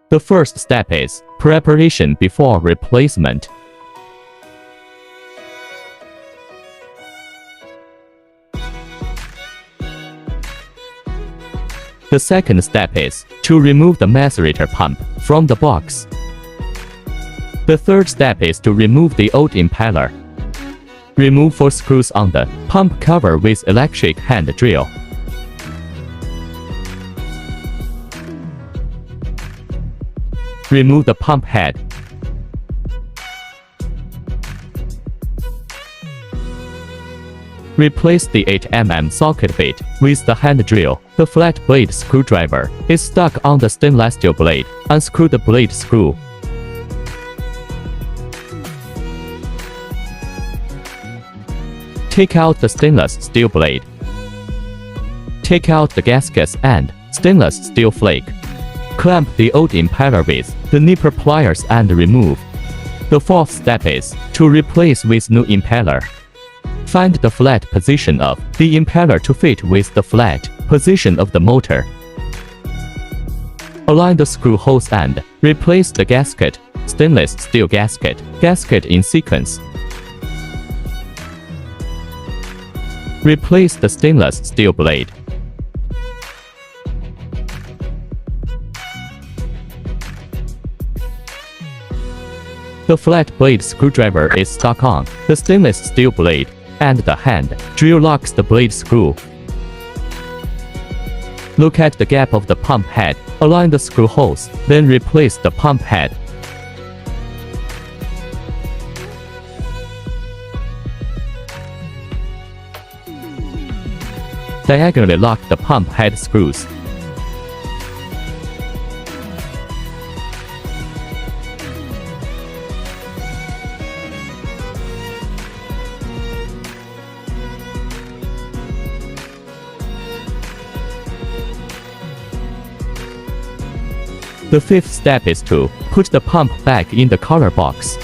The first step is preparation before replacement. The second step is to remove the macerator pump from the box. The third step is to remove the old impeller. Remove 4 screws on the pump cover with electric hand drill. Remove the pump head. Replace the 8 mm socket bit with the hand drill. The flat blade screwdriver is stuck on the stainless steel blade. Unscrew the blade screw. Take out the stainless steel blade. Take out the gaskets and stainless steel flake. Clamp the old impeller with the nipper pliers and remove. The fourth step is to replace with new impeller. Find the flat position of the impeller to fit with the flat position of the motor. Align the screw holes and replace the gasket, stainless steel gasket, gasket in sequence. Replace the stainless steel blade. The flat blade screwdriver is stuck on the stainless steel blade, and the hand drill locks the blade screw. Look at the gap of the pump head, align the screw holes, then replace the pump head. Diagonally lock the pump head screws. The fifth step is to put the pump back in the collar box.